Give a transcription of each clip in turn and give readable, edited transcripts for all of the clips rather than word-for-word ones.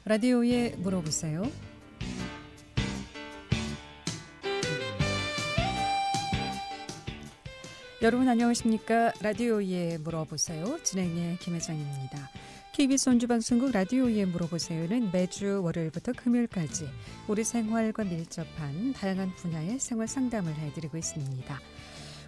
라디오에 물어보세요. 여러분 안녕하십니까? 라디오에 물어보세요. 진행의 김혜정입니다. KBS 원주방송국 라디오에 물어보세요는 매주 월요일부터 금요일까지 우리 생활과 밀접한 다양한 분야의 생활 상담을 해드리고 있습니다.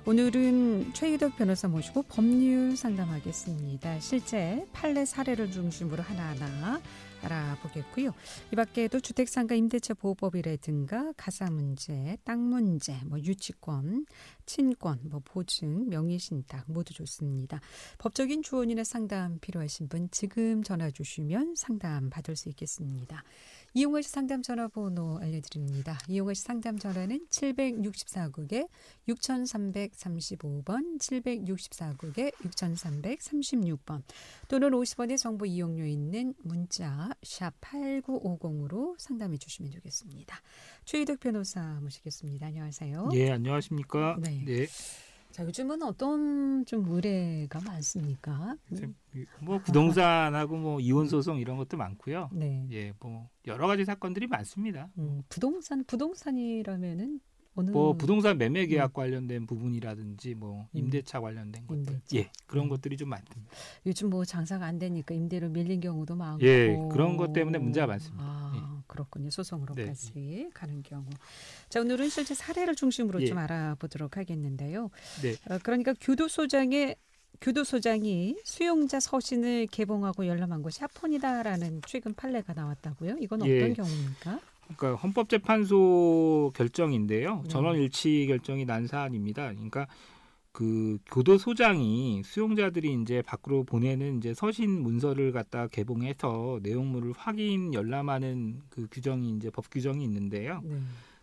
오늘은 최희덕 변호사 모시고 법률 상담하겠습니다. 실제 판례 사례를 중심으로 하나하나 알아보겠고요. 이 밖에도 주택상가 임대차 보호법이라든가 가사 문제, 땅 문제, 유치권, 친권, 보증, 명의신탁 모두 좋습니다. 법적인 조언이나 상담 필요하신 분 지금 전화 주시면 상담 받을 수 있겠습니다. 이용하실 상담 전화번호 알려드립니다. 이용하실 상담 전화는 764국에 6335번, 764국에 6336번 또는 50원의 정보 이용료 있는 문자 샵 8950으로 상담해 주시면 되겠습니다. 최희덕 변호사 모시겠습니다. 안녕하세요. 예, 안녕하십니까. 네. 네. 자, 요즘은 어떤 좀 의뢰가 많습니까? 부동산하고 이혼 소송 이런 것도 많고요. 네. 예, 여러 가지 사건들이 많습니다. 부동산이라면은 어느 부동산 매매 계약 관련된 부분이라든지 임대차 관련된 것들. 임대차. 예, 그런 것들이 좀 많습니다. 요즘 장사가 안 되니까 임대료 밀린 경우도 많고. 예, 그런 것 때문에 문제가 많습니다. 그렇군요. 소송으로까지 네. 가는 경우. 자, 오늘은 실제 사례를 중심으로 좀 알아보도록 하겠는데요. 네. 그러니까 교도소장이 수용자 서신을 개봉하고 열람한 것이 합헌이다라는 최근 판례가 나왔다고요? 이건 어떤 경우입니까? 그러니까 헌법재판소 결정인데요. 네. 전원일치 결정이 난 사안입니다. 그러니까 그 교도소장이 수용자들이 이제 밖으로 보내는 이제 서신 문서를 갖다 개봉해서 내용물을 확인 열람하는 그 규정이 이제 법 규정이 있는데요. 네.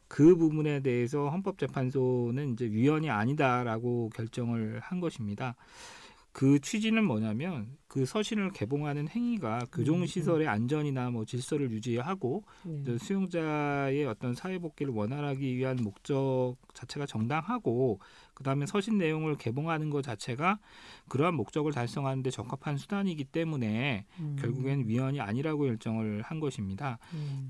그 부분에 대해서 헌법재판소는 이제 위헌이 아니다라고 결정을 한 것입니다. 그 취지는 뭐냐면 그 서신을 개봉하는 행위가 교정시설의 안전이나 질서를 유지하고 수용자의 어떤 사회복귀를 원활하기 위한 목적 자체가 정당하고 그다음에 서신 내용을 개봉하는 것 자체가 그러한 목적을 달성하는 데 적합한 수단이기 때문에 결국엔 위헌이 아니라고 결정을 한 것입니다.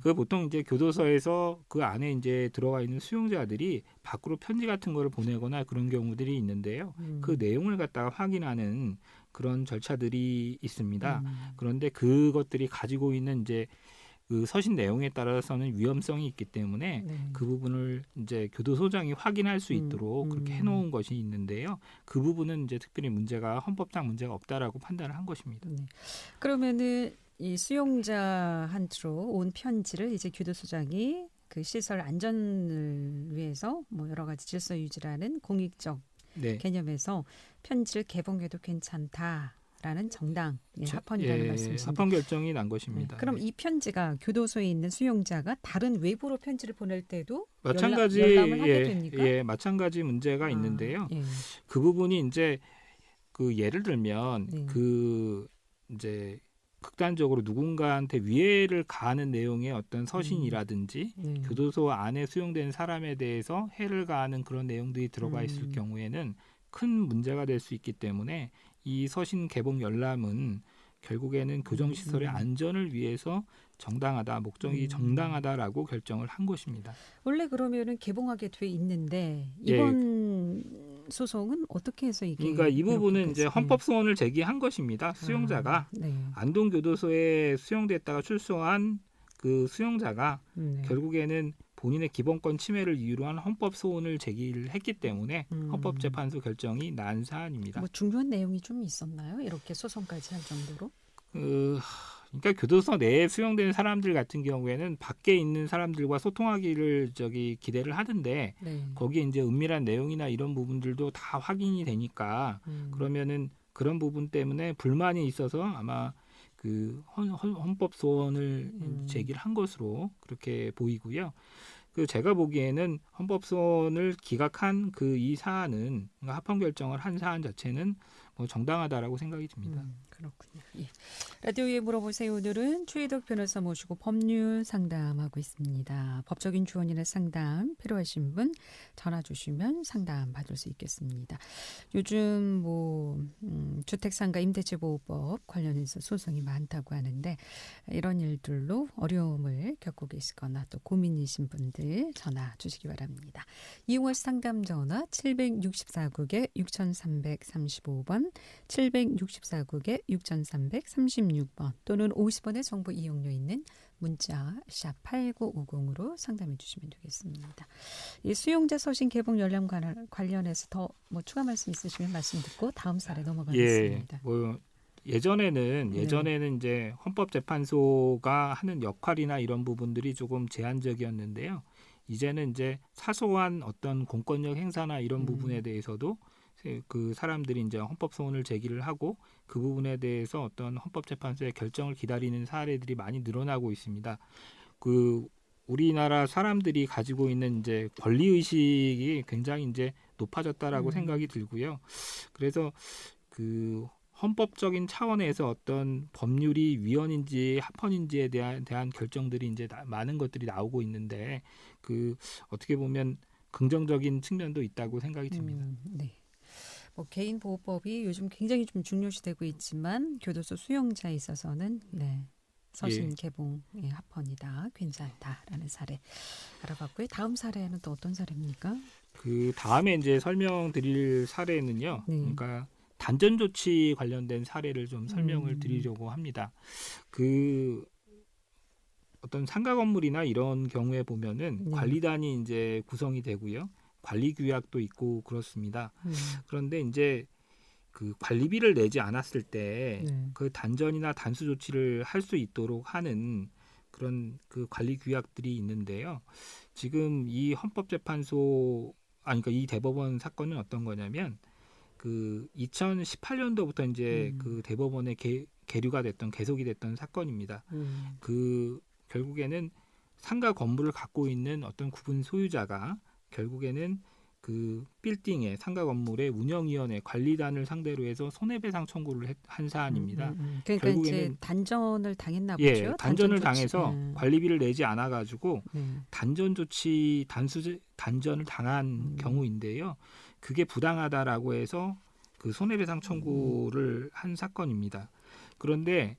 그 보통 이제 교도소에서 그 안에 이제 들어가 있는 수용자들이 밖으로 편지 같은 거를 보내거나 그런 경우들이 있는데요. 그 내용을 갖다가 확인하는 그런 절차들이 있습니다. 그런데 그것들이 가지고 있는 이제 그 서신 내용에 따라서는 위험성이 있기 때문에 그 부분을 이제 교도소장이 확인할 수 있도록 그렇게 해놓은 것이 있는데요. 그 부분은 이제 특별히 헌법상 문제가 없다라고 판단을 한 것입니다. 네. 그러면은 이 수용자한테로 온 편지를 이제 교도소장이 그 시설 안전을 위해서 여러 가지 질서 유지라는 공익적 개념에서 편지를 개봉해도 괜찮다라는 정당 합헌이라는 말씀이신데 합헌 결정이 난 것입니다. 그럼 이 편지가 교도소에 있는 수용자가 다른 외부로 편지를 보낼 때도 마찬가지 열람을 하게 됩니까? 예, 마찬가지 문제가 있는데요. 그 부분이 이제 그 예를 들면 그 이제 극단적으로 누군가한테 위해를 가하는 내용의 어떤 서신이라든지 교도소 안에 수용된 사람에 대해서 해를 가하는 그런 내용들이 들어가 있을 경우에는 큰 문제가 될 수 있기 때문에 이 서신 개봉 열람은 결국에는 교정시설의 안전을 위해서 정당하다, 목적이 정당하다라고 결정을 한 것입니다. 원래 그러면은 개봉하게 돼 있는데 이번 소송은 어떻게 해서 이게? 그러니까 이 부분은 이제 헌법 소원을 제기한 것입니다. 수용자가 안동교도소에 수용됐다가 출소한 그 수용자가 결국에는 본인의 기본권 침해를 이유로 한 헌법 소원을 제기를 했기 때문에 헌법재판소 결정이 난 사안입니다. 중요한 내용이 좀 있었나요? 이렇게 소송까지 할 정도로? 그러니까 교도소 내에 수용된 사람들 같은 경우에는 밖에 있는 사람들과 소통하기를 기대를 하는데 거기에 이제 은밀한 내용이나 이런 부분들도 다 확인이 되니까 그러면은 그런 부분 때문에 불만이 있어서 아마 그 헌법 소원을 제기를 한 것으로 그렇게 보이고요. 그 제가 보기에는 헌법 소원을 기각한 이 사안은 합헌 결정을 한 사안 자체는 정당하다라고 생각이 듭니다. 그렇군요. 예. 라디오에 물어보세요. 오늘은 최희덕 변호사 모시고 법률 상담하고 있습니다. 법적인 조언이나 상담 필요하신 분 전화 주시면 상담 받을 수 있겠습니다. 요즘 주택상가 임대차보호법 관련해서 소송이 많다고 하는데 이런 일들로 어려움을 겪고 계시거나 또 고민이신 분들 전화 주시기 바랍니다. 이용할 상담 전화 764국에 6335번 764국에 6336번 또는 50원의 정보 이용료 있는 문자 샵 8950으로 상담해 주시면 되겠습니다. 이 수용자 서신 개봉 연령 관련해서 더 추가 말씀 있으시면 말씀 듣고 다음 사례 넘어가겠습니다. 예전에는 이제 헌법재판소가 하는 역할이나 이런 부분들이 조금 제한적이었는데요. 이제는 이제 사소한 어떤 공권력 행사나 이런 부분에 대해서도 그 사람들이 이제 헌법 소원을 제기를 하고 그 부분에 대해서 어떤 헌법재판소의 결정을 기다리는 사례들이 많이 늘어나고 있습니다. 그 우리나라 사람들이 가지고 있는 이제 권리 의식이 굉장히 이제 높아졌다라고 생각이 들고요. 그래서 그 헌법적인 차원에서 어떤 법률이 위헌인지 합헌인지에 대한 결정들이 이제 많은 것들이 나오고 있는데 그 어떻게 보면 긍정적인 측면도 있다고 생각이 듭니다. 네. 개인보호법이 요즘 굉장히 좀 중요시되고 있지만 교도소 수용자에 있어서는 서신 개봉 합헌이다, 괜찮다라는 사례 알아봤고요. 다음 사례는 또 어떤 사례입니까? 그 다음에 이제 설명드릴 사례는요. 그러니까 단전 조치 관련된 사례를 좀 설명을 드리려고 합니다. 그 어떤 상가 건물이나 이런 경우에 보면은 관리단이 이제 구성이 되고요. 관리 규약도 있고 그렇습니다. 그런데 이제 그 관리비를 내지 않았을 때 그 단전이나 단수 조치를 할 수 있도록 하는 그런 그 관리 규약들이 있는데요. 지금 이 그러니까 이 대법원 사건은 어떤 거냐면 그 2018년도부터 이제 그 대법원에 계류가 됐던 계속이 됐던 사건입니다. 그 결국에는 상가 건물을 갖고 있는 어떤 구분 소유자가 결국에는 그 빌딩의 상가 건물의 운영위원회 관리단을 상대로 해서 손해배상 청구를 한 사안입니다. 그러니까 결국에는 이제 단전을 당했나 보죠. 예, 단전을 당해서 관리비를 내지 않아가지고 단전 조치 단전을 당한 경우인데요. 그게 부당하다라고 해서 그 손해배상 청구를 한 사건입니다. 그런데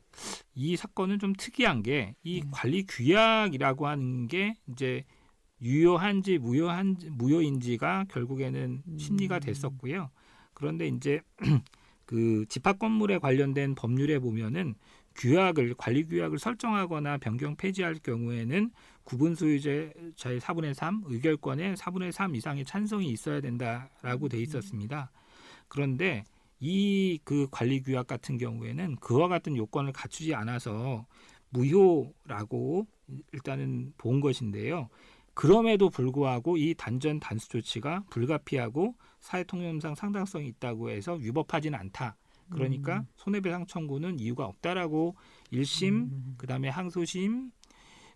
이 사건은 좀 특이한 게 이 관리 규약이라고 하는 게 이제 유효한지 무효인지가 결국에는 심리가 됐었고요. 그런데 이제 그 집합 건물에 관련된 법률에 보면은 관리 규약을 설정하거나 변경 폐지할 경우에는 구분 소유자의 4분의 3 의결권의 4분의 3 이상의 찬성이 있어야 된다라고 돼 있었습니다. 그런데 이 그 관리 규약 같은 경우에는 그와 같은 요건을 갖추지 않아서 무효라고 일단은 본 것인데요. 그럼에도 불구하고 이 단전 단수 조치가 불가피하고 사회통념상 상당성이 있다고 해서 위법하지는 않다. 그러니까 손해배상 청구는 이유가 없다라고 1심, 그다음에 항소심,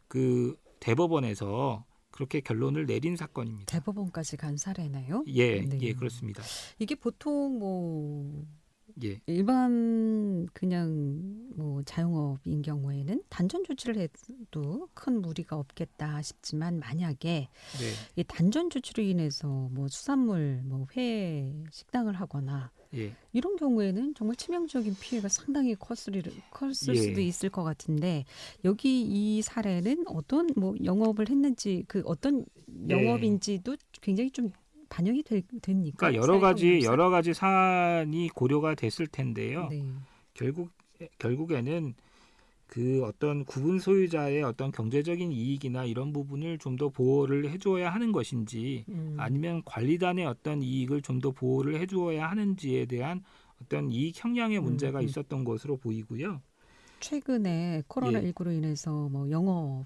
그 대법원에서 그렇게 결론을 내린 사건입니다. 대법원까지 간 사례나요? 예, 그렇습니다. 이게 보통 일반 그냥 자영업인 경우에는 단전 조치를 해도 큰 무리가 없겠다 싶지만 만약에 이 단전 조치로 인해서 수산물, 회, 식당을 하거나 이런 경우에는 정말 치명적인 피해가 상당히 컸을 수도 있을 것 같은데 여기 이 사례는 어떤 영업을 했는지 그 어떤 영업인지도 굉장히 좀 반영이 됩니까? 그러니까 여러 가지 사안이 고려가 됐을 텐데요. 결국에는 그 어떤 구분 소유자의 어떤 경제적인 이익이나 이런 부분을 좀 더 보호를 해줘야 하는 것인지 아니면 관리단의 어떤 이익을 좀 더 보호를 해줘야 하는지에 대한 어떤 이익 형량의 문제가 있었던 것으로 보이고요. 최근에 코로나19로 인해서 영업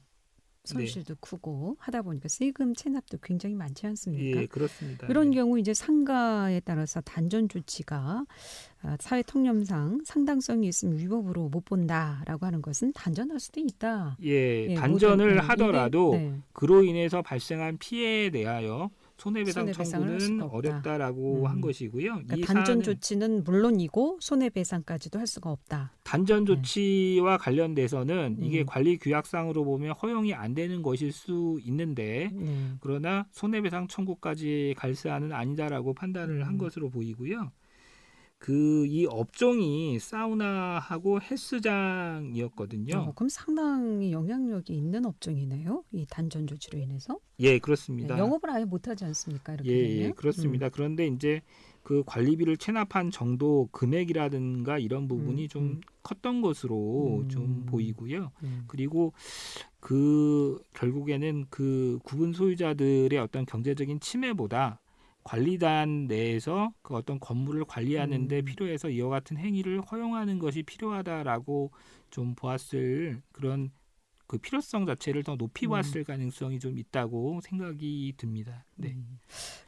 손실도 크고 하다 보니까 세금 체납도 굉장히 많지 않습니까? 예, 그렇습니다. 이런 경우 이제 상가에 따라서 단전 조치가 사회 통념상 상당성이 있으면 위법으로 못 본다라고 하는 것은 단전할 수도 있다. 단전을 하더라도 그로 인해서 발생한 피해에 대하여 손해배상 손해배상을 할 청구는 수가 없다. 어렵다라고 한 것이고요. 그러니까 이 단전 사안은 조치는 물론이고 손해배상까지도 할 수가 없다. 단전 조치와 관련돼서는 이게 음. 관리 규약상으로 보면 허용이 안 되는 것일 수 있는데 네. 그러나 손해배상 청구까지 갈 사안은 아니다라고 판단을 한 것으로 보이고요. 이 업종이 사우나하고 헬스장이었거든요. 그럼 상당히 영향력이 있는 업종이네요. 이 단전 조치로 인해서. 예, 네, 그렇습니다. 영업을 아예 못하지 않습니까? 이렇게 예, 되면. 그렇습니다. 그런데 이제 그 관리비를 체납한 정도 금액이라든가 이런 부분이 좀 컸던 것으로 좀 보이고요. 그리고 결국에는 그 구분 소유자들의 어떤 경제적인 침해보다 관리단 내에서 그 어떤 건물을 관리하는 데 필요해서 이와 같은 행위를 허용하는 것이 필요하다라고 좀 보았을 그런 그 필요성 자체를 더 높이 봤을 가능성이 좀 있다고 생각이 듭니다. 네.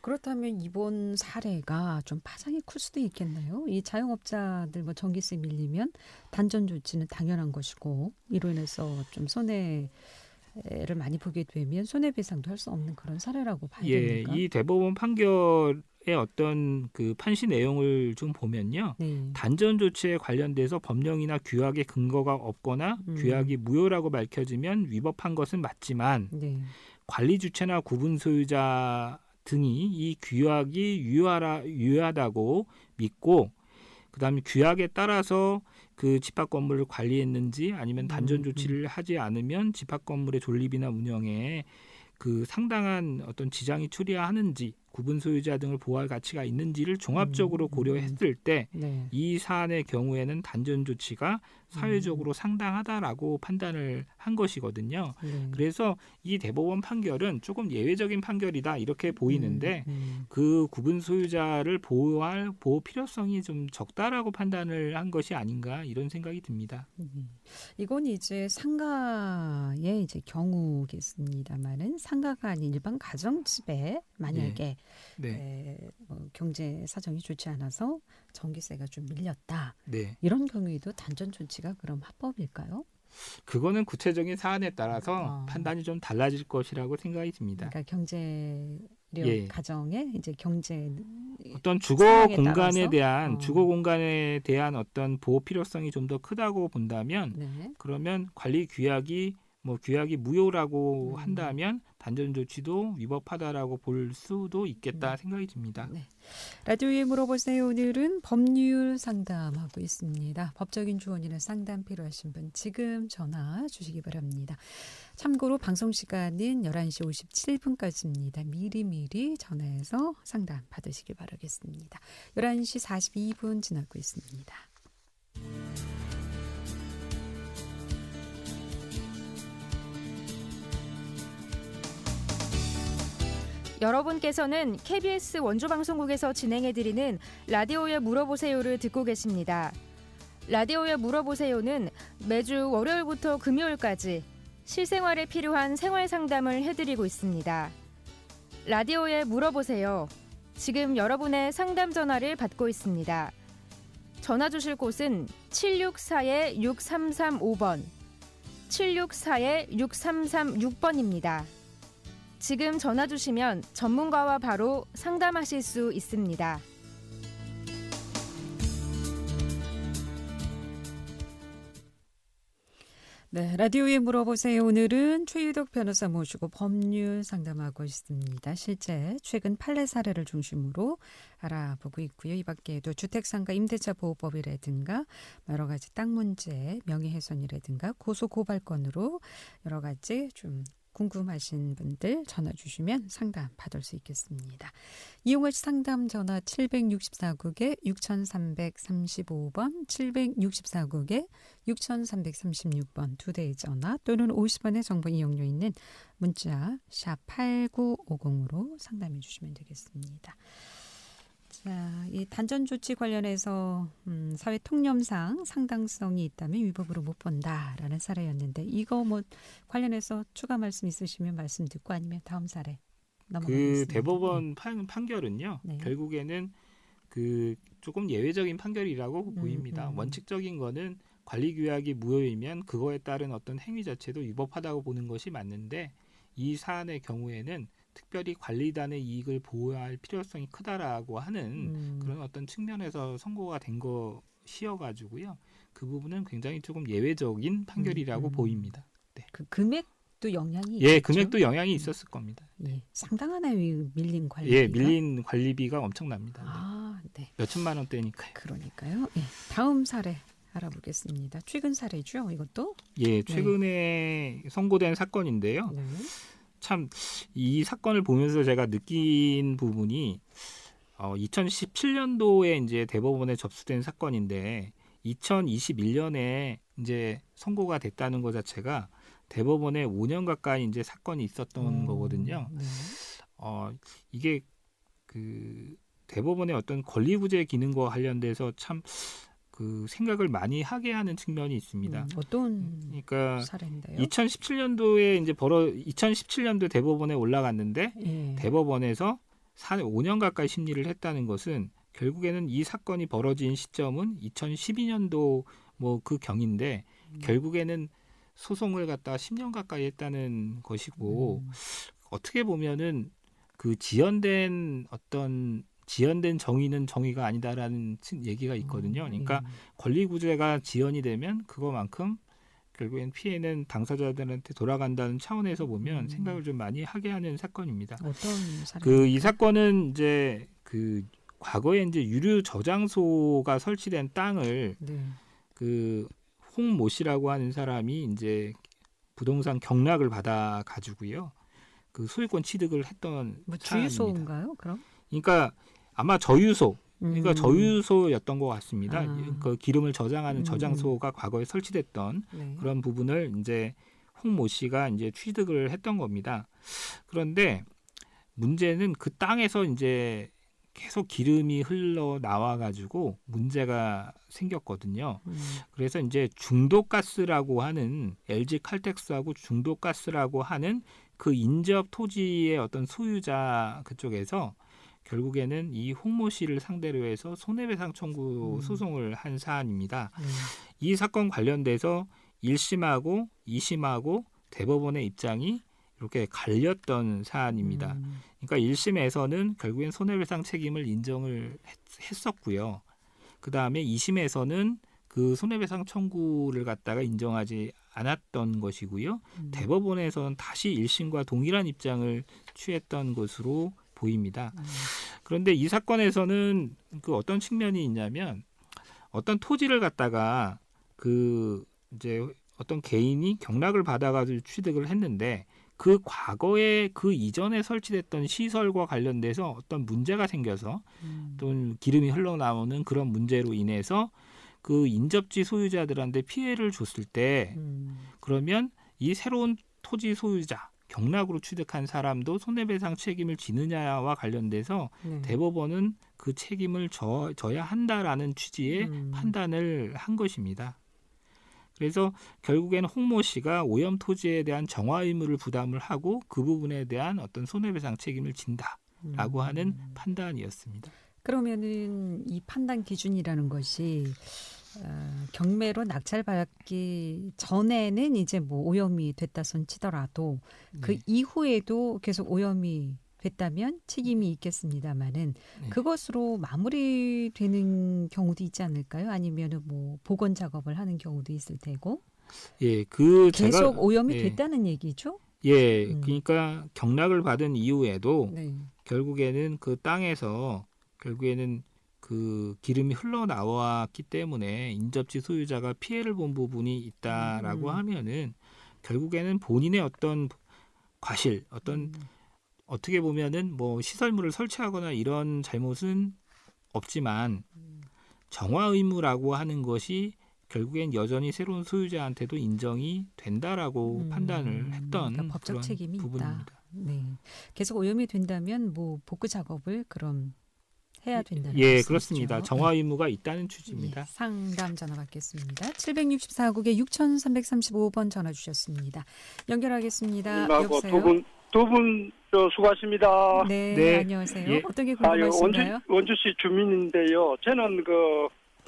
그렇다면 이번 사례가 좀 파장이 클 수도 있겠나요? 이 자영업자들 뭐 전기세 밀리면 단전 조치는 당연한 것이고 이로 인해서 좀 손해를 많이 보게 되면 손해배상도 할 수 없는 그런 사례라고 봐야 됩니까? 이 대법원 판결의 어떤 그 판시 내용을 좀 보면요. 네. 단전 조치에 관련돼서 법령이나 규약의 근거가 없거나 규약이 무효라고 밝혀지면 위법한 것은 맞지만 네. 관리 주체나 구분 소유자 등이 이 규약이 유효하다고 믿고 그다음에 규약에 따라서 그 집합 건물을 관리했는지 아니면 단전 조치를 하지 않으면 집합 건물의 존립이나 운영에 그 상당한 어떤 지장이 초래하는지 구분 소유자 등을 보호할 가치가 있는지를 종합적으로 고려했을 때 이 사안의 경우에는 단전 조치가 사회적으로 상당하다라고 판단을 한 것이거든요. 그래서 이 대법원 판결은 조금 예외적인 판결이다 이렇게 보이는데 그 구분 소유자를 보호할 보호 필요성이 좀 적다라고 판단을 한 것이 아닌가 이런 생각이 듭니다. 이건 이제 상가의 이제 경우겠습니다만은 상가가 아닌 일반 가정집에 만약에 뭐 경제 사정이 좋지 않아서 전기세가 좀 밀렸다. 이런 경우에도 단전 조치가 그럼 합법일까요? 그거는 구체적인 사안에 따라서 판단이 좀 달라질 것이라고 생각이 듭니다. 그러니까 경제력 가정의 이제 경제 어떤 주거 공간에 대한 어떤 보호 필요성이 좀 더 크다고 본다면 그러면 관리 규약이 무효라고 한다면 단전 조치도 위법하다라고 볼 수도 있겠다 생각이 듭니다. 라디오에 물어보세요. 오늘은 법률 상담하고 있습니다. 법적인 조언이나 상담 필요하신 분 지금 전화 주시기 바랍니다. 참고로 방송 시간은 11시 57분까지입니다. 미리미리 전화해서 상담 받으시기 바라겠습니다. 11시 42분 지나고 있습니다. 여러분께서는 KBS 원주방송국에서 진행해드리는 라디오에 물어보세요를 듣고 계십니다. 라디오에 물어보세요는 매주 월요일부터 금요일까지 실생활에 필요한 생활 상담을 해드리고 있습니다. 라디오에 물어보세요. 지금 여러분의 상담 전화를 받고 있습니다. 전화 주실 곳은 764-6335번, 764-6336번입니다. 지금 전화 주시면 전문가와 바로 상담하실 수 있습니다. 네, 라디오에 물어보세요. 오늘은 최유덕 변호사 모시고 법률 상담하고 있습니다. 실제 최근 판례 사례를 중심으로 알아보고 있고요. 이 밖에도 주택상가 임대차 보호법이라든가 여러 가지 땅 문제, 명예훼손이라든가 고소고발건으로 여러 가지 좀 궁금하신 분들 전화 주시면 상담 받을 수 있겠습니다. 이용할 상담 전화 764국에 6335번, 764국에 6336번 두 대의 전화 또는 50원의 정보 이용료 있는 문자 샵 8950으로 상담해 주시면 되겠습니다. 자, 이 단전 조치 관련해서 사회 통념상 상당성이 있다면 위법으로 못 본다라는 사례였는데 이거 뭐 관련해서 추가 말씀 있으시면 말씀 듣고 아니면 다음 사례 넘어가겠습니다. 그 대법원 판결은요. 결국에는 그 조금 예외적인 판결이라고 보입니다. 원칙적인 거는 관리 규약이 무효이면 그거에 따른 어떤 행위 자체도 위법하다고 보는 것이 맞는데 이 사안의 경우에는 특별히 관리단의 이익을 보호할 필요성이 크다라고 하는 그런 어떤 측면에서 선고가 된 것이어가지고요. 그 부분은 굉장히 조금 예외적인 판결이라고 보입니다. 네. 그 금액도 영향이 예, 있겠죠? 금액도 영향이 있었을 겁니다. 예, 상당하네요. 이 밀린 관리비가. 예, 밀린 관리비가 엄청납니다. 아, 네. 몇 천만 원대니까요. 그러니까요. 예, 다음 사례 알아보겠습니다. 최근 사례죠, 이것도? 예, 최근에 선고된 사건인데요. 네. 참 이 사건을 보면서 제가 느낀 부분이 2017년도에 이제 대법원에 접수된 사건인데 2021년에 이제 선고가 됐다는 것 자체가 대법원에 5년 가까이 이제 사건이 있었던 거거든요. 네. 이게 그 대법원의 어떤 권리구제 기능과 관련돼서 참 그 생각을 많이 하게 하는 측면이 있습니다. 어떤 그러니까 사례인데요? 2017년도에 이제 2017년도 대법원에 올라갔는데 예. 대법원에서 5년 가까이 심리를 했다는 것은 결국에는 이 사건이 벌어진 시점은 2012년도 뭐 그 경인데 결국에는 소송을 갖다 10년 가까이 했다는 것이고 어떻게 보면은 그 지연된 정의는 정의가 아니다라는 얘기가 있거든요. 그러니까 권리구제가 지연이 되면 그거만큼 결국엔 피해는 당사자들한테 돌아간다는 차원에서 보면 생각을 좀 많이 하게 하는 사건입니다. 어떤 사례입니까? 이 사건은 이제 그 과거에 이제 유류 저장소가 설치된 땅을 네. 그 홍모 씨라고 하는 사람이 이제 부동산 경락을 받아 가지고요. 그 소유권 취득을 했던 뭐 사안입니다. 주유소인가요? 그럼? 그러니까 아마 저유소, 그러니까 저유소였던 것 같습니다. 그 기름을 저장하는 저장소가 과거에 설치됐던 네. 그런 부분을 이제 홍모 씨가 이제 취득을 했던 겁니다. 그런데 문제는 그 땅에서 이제 계속 기름이 흘러 나와 가지고 문제가 생겼거든요. 그래서 이제 중도가스라고 하는 LG 칼텍스하고 중도가스라고 하는 그 인접 토지의 어떤 소유자 그쪽에서 결국에는 이 홍모 씨를 상대로 해서 손해배상 청구 소송을 한 사안입니다. 이 사건 관련돼서 1심하고 2심하고 대법원의 입장이 이렇게 갈렸던 사안입니다. 그러니까 1심에서는 결국엔 손해배상 책임을 인정을 했었고요. 그다음에 2심에서는 그 손해배상 청구를 갖다가 인정하지 않았던 것이고요. 대법원에서는 다시 1심과 동일한 입장을 취했던 것으로 보입니다. 그런데 이 사건에서는 그 어떤 측면이 있냐면 어떤 토지를 갖다가 그 이제 어떤 개인이 경락을 받아가지고 취득을 했는데 그 과거에 그 이전에 설치됐던 시설과 관련돼서 어떤 문제가 생겨서 또 기름이 흘러나오는 그런 문제로 인해서 그 인접지 소유자들한테 피해를 줬을 때 그러면 이 새로운 토지 소유자 경락으로 취득한 사람도 손해배상 책임을 지느냐와 관련돼서 대법원은 그 책임을 져야 한다라는 취지의 판단을 한 것입니다. 그래서 결국에는 홍모 씨가 오염 토지에 대한 정화 의무를 부담을 하고 그 부분에 대한 어떤 손해배상 책임을 진다라고 하는 판단이었습니다. 그러면은 이 판단 기준이라는 것이 경매로 낙찰받기 전에는 이제 뭐 오염이 됐다 손 치더라도 그 이후에도 계속 오염이 됐다면 책임이 있겠습니다만은 그것으로 마무리되는 경우도 있지 않을까요? 아니면은 뭐 복원 작업을 하는 경우도 있을 테고. 예, 계속 오염이 됐다는 얘기죠? 예, 그러니까 경락을 받은 이후에도 결국에는 그 땅에서 결국에는 그 기름이 흘러나왔기 때문에 인접지 소유자가 피해를 본 부분이 있다라고 하면은 결국에는 본인의 어떤 과실, 어떻게 보면은 뭐 시설물을 설치하거나 이런 잘못은 없지만 정화 의무라고 하는 것이 결국엔 여전히 새로운 소유자한테도 인정이 된다라고 판단을 했던 그러니까 법적 그런 책임이 부분입니다. 있다. 네, 계속 오염이 된다면 뭐 복구 작업을 그럼 해야 된다는 예, 말씀이시죠? 그렇습니다. 정화 의무가 있다는 취지입니다. 예, 상담 전화 받겠습니다. 764국에 6335번 전화 주셨습니다. 연결하겠습니다. 여보세요? 두 분 수고하십니다. 네, 안녕하세요. 예. 어떤 게 궁금하신가요? 원주시 주민인데요. 저는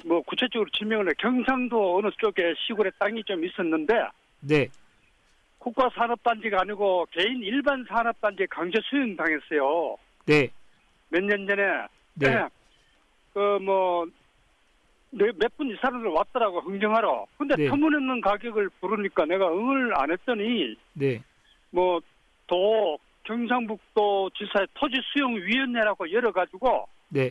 뭐 구체적으로 설명을 해 경상도 어느 쪽에 시골에 땅이 좀 있었는데 네. 국가산업단지가 아니고 개인 일반 산업단지에 강제 수용당했어요. 네. 몇 년 전에. 네. 몇 분 이 사람들 왔더라고, 흥정하러. 근데 네. 터무니없는 가격을 부르니까 내가 응을 안 했더니, 네. 경상북도 지사의 토지수용위원회라고 열어가지고, 네.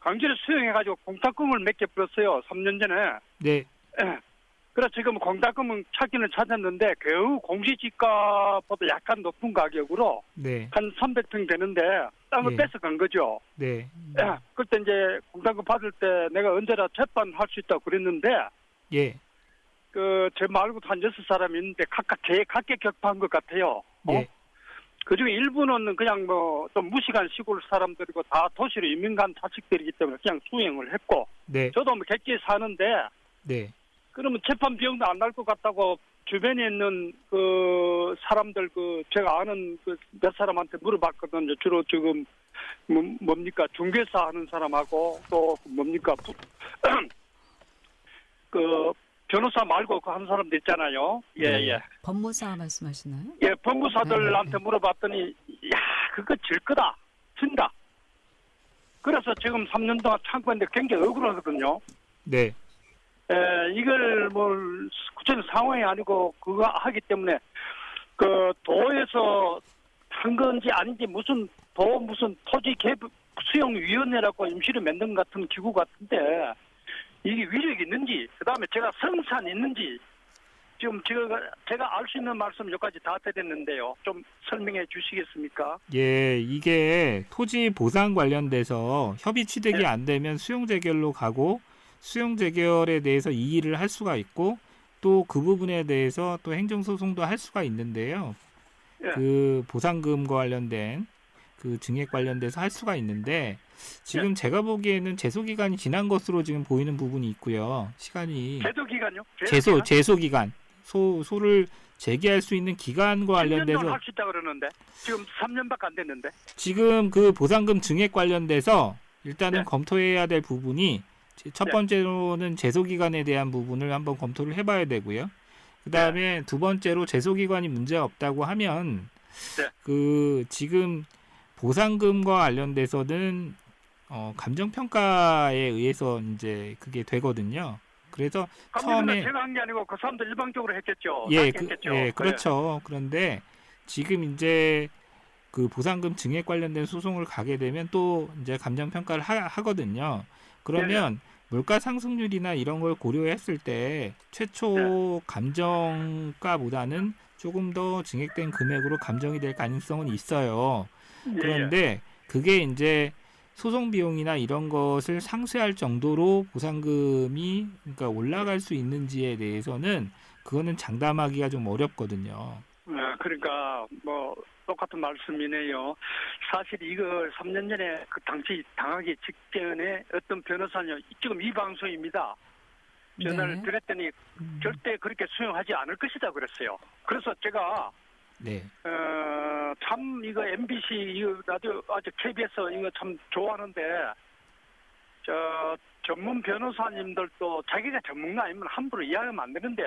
강제로 수용해가지고 공탁금을 몇 개 풀었어요. 3년 전에. 네. 그래서 지금 공탁금은 찾기는 찾았는데 겨우 공시지가보다 약간 높은 가격으로 네. 한 300평 되는데 땅을 예. 뺏어간 거죠. 네. 그때 이제 공탁금 받을 때 내가 언제나 재판할 수 있다고 그랬는데 예. 저 말고도 한 6사람이 있는데 각각 각계 격파한 것 같아요. 예. 그중에 일부는 그냥 좀 무식한 시골 사람들이고 다 도시로 이민 간 자식들이기 때문에 그냥 수행을 했고 네. 저도 객지에 사는데 네. 그러면 재판 비용도 안 날 것 같다고 주변에 있는 그 사람들 제가 아는 몇 사람한테 물어봤거든요. 주로 지금 뭡니까 중개사 하는 사람하고 또 뭡니까 변호사 말고 그 하는 사람들 있잖아요. 예. 법무사 말씀하시나요? 예, 법무사들한테 네. 물어봤더니 그거 질 거다. 진다. 그래서 지금 3년 동안 참고 있는데 굉장히 억울하거든요. 네. 이걸 구체적인 상황이 아니고 그거 하기 때문에 도에서 한 건지 아닌지 무슨 토지 개발 수용위원회라고 임시로 만든 같은 기구 같은데 이게 위력이 있는지 그다음에 제가 성산이 있는지 지금 제가 알 수 있는 말씀 여기까지 다 드렸는데요. 좀 설명해 주시겠습니까? 예, 이게 토지 보상 관련돼서 협의 취득이 네. 안 되면 수용 재결로 가고 수용 재결에 대해서 이의를 할 수가 있고 또 그 부분에 대해서 또 행정 소송도 할 수가 있는데요. 예. 그 보상금과 관련된 그 증액 관련돼서 할 수가 있는데 지금 제가 보기에는 제소 기간이 지난 것으로 지금 보이는 부분이 있고요. 시간이 제도 기간요? 제소 기간 소를 제기할 수 있는 기간과 관련돼서 할수 있다 그러는데 지금 3년밖에 안 됐는데. 지금 그 보상금 증액 관련돼서 일단은 네. 검토해야 될 부분이 첫 네. 번째로는 제소 기간에 대한 부분을 한번 검토를 해봐야 되고요. 그 다음에 두 번째로 제소 기간이 문제가 없다고 하면 네. 그 지금 보상금과 관련돼서는 감정 평가에 의해서 이제 그게 되거든요. 그래서 처음에 제가 한 게 아니고 그 사람들 일방적으로 했겠죠. 예, 그렇죠. 그런데 지금 이제 그 보상금 증액 관련된 소송을 가게 되면 또 이제 감정 평가를 하거든요. 그러면 물가 상승률이나 이런 걸 고려했을 때 최초 감정가보다는 조금 더 증액된 금액으로 감정이 될 가능성은 있어요. 그런데 그게 이제 소송 비용이나 이런 것을 상쇄할 정도로 보상금이 그러니까 올라갈 수 있는지에 대해서는 그거는 장담하기가 좀 어렵거든요. 그러니까 똑같은 말씀이네요. 사실 이걸 3년 전에 그 당시 당하기 직전에 어떤 변호사님 지금 이 방송입니다. 전화를 드렸더니 절대 그렇게 수용하지 않을 것이다 그랬어요. 그래서 제가 참 이거 MBC 이거 라디오 아주 KBS 이거 참 좋아하는데 전문 변호사님들도 자기가 전문가 아니면 함부로 이야기하면 안 되는데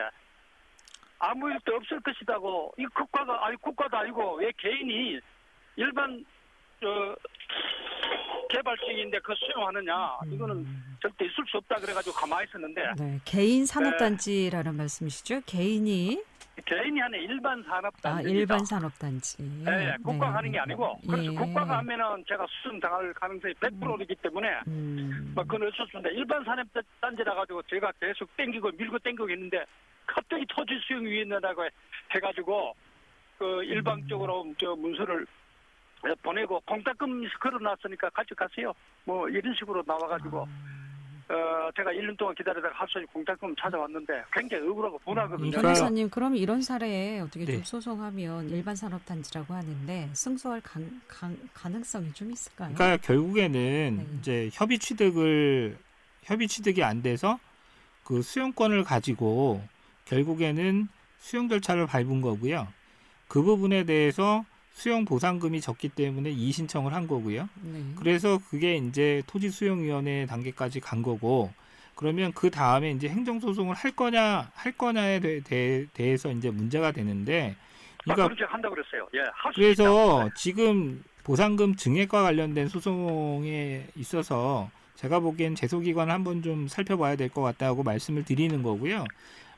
아무 일도 없을 것이다고 이 국가도 아니고 왜 개인이 일반 개발직인데 그 수용하느냐 이거는 절대 있을 수 없다 그래가지고 가만히 있었는데 개인 산업단지라는 말씀이시죠? 개인이 하는 일반 산업단지 일반 산업단지 국가가 하는 게 아니고 그래서 국가가 하면은 제가 수용 당할 가능성이 100%이기 때문에 그건 어쩔 수 없는데 일반 산업단지라 가지고 제가 계속 밀고 땡기고 있는데 갑자기 토지수용위원회라고 해가지고 그 일방적으로 저 문서를 보내고 공탁금 걸어놨으니까 가져가세요. 이런 식으로 나와가지고 제가 1년 동안 기다리다가 합수해 공탁금 찾아왔는데 굉장히 억울하고 분하거든요. 변호사님 그럼 이런 사례에 어떻게 좀 소송하면 일반 산업단지라고 하는데 승소할 가능성이 좀 있을까요? 그러니까 결국에는 이제 협의 취득이 안 돼서 그 수용권을 가지고 결국에는 수용 절차를 밟은 거고요. 그 부분에 대해서 수용 보상금이 적기 때문에 이의 신청을 한 거고요. 그래서 그게 이제 토지수용위원회 단계까지 간 거고, 그러면 그 다음에 이제 행정소송을 할 거냐에 대해서 이제 문제가 되는데, 그러니까 그렇게 한다고 그랬어요. 예, 할 수 그래서 있다. 지금 보상금 증액과 관련된 소송에 있어서 제가 보기엔 제소기관을 한번 좀 살펴봐야 될 것 같다고 말씀을 드리는 거고요.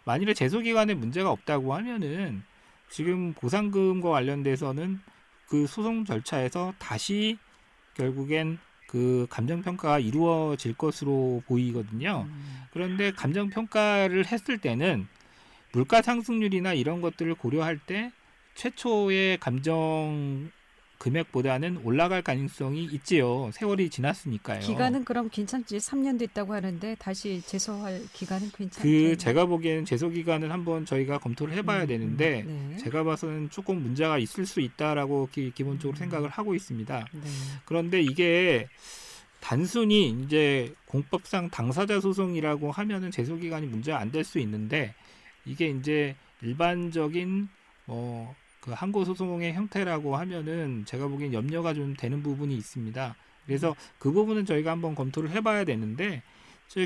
만일에 제소기관에 문제가 없다고 하면은 지금 보상금과 관련돼서는 그 소송 절차에서 다시 결국엔 그 감정평가가 이루어질 것으로 보이거든요. 그런데 감정평가를 했을 때는 물가 상승률이나 이런 것들을 고려할 때 최초의 감정 금액보다는 올라갈 가능성이 있지요. 세월이 지났으니까요. 기간은 그럼 괜찮지? 3년 됐다고 하는데 다시 제소할 기간은 괜찮죠? 그 제가 보기에는 제소 기간은 한번 저희가 검토를 해봐야 되는데 네. 제가 봐서는 조금 문제가 있을 수 있다라고 기본적으로 생각을 하고 있습니다. 네. 그런데 이게 단순히 이제 공법상 당사자 소송이라고 하면은 제소 기간이 문제가 안 될 수 있는데 이게 이제 일반적인 그 항고 소송의 형태라고 하면은 제가 보기엔 염려가 좀 되는 부분이 있습니다. 그래서 그 부분은 저희가 한번 검토를 해봐야 되는데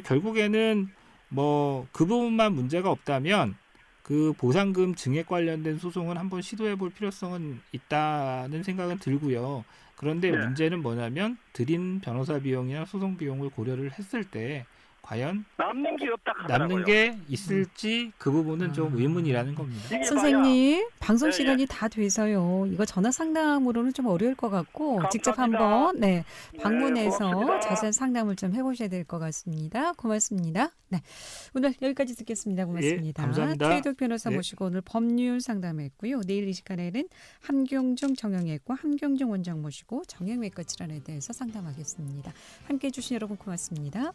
결국에는 그 부분만 문제가 없다면 그 보상금 증액 관련된 소송은 한번 시도해 볼 필요성은 있다는 생각은 들고요. 그런데 네. 문제는 뭐냐면 들인 변호사 비용이나 소송 비용을 고려를 했을 때 과연 남는 게 없다 하더라고요. 남는 게 있을지 그 부분은 좀 의문이라는 겁니다. 이게 선생님, 방송 예, 시간이 다 돼서요. 이거 전화 상담으로는 좀 어려울 것 같고 직접 감사합니다. 한번 방문해서 고맙습니다. 자세한 상담을 좀 해보셔야 될 것 같습니다. 고맙습니다. 네, 오늘 여기까지 듣겠습니다. 고맙습니다. 예, 감사합니다. 최희덕 변호사 네. 모시고 오늘 법률 상담했고요. 내일 이 시간에는 함경중 정형외과 함경중 원장 모시고 정형외과 질환에 대해서 상담하겠습니다. 함께해 주신 여러분 고맙습니다.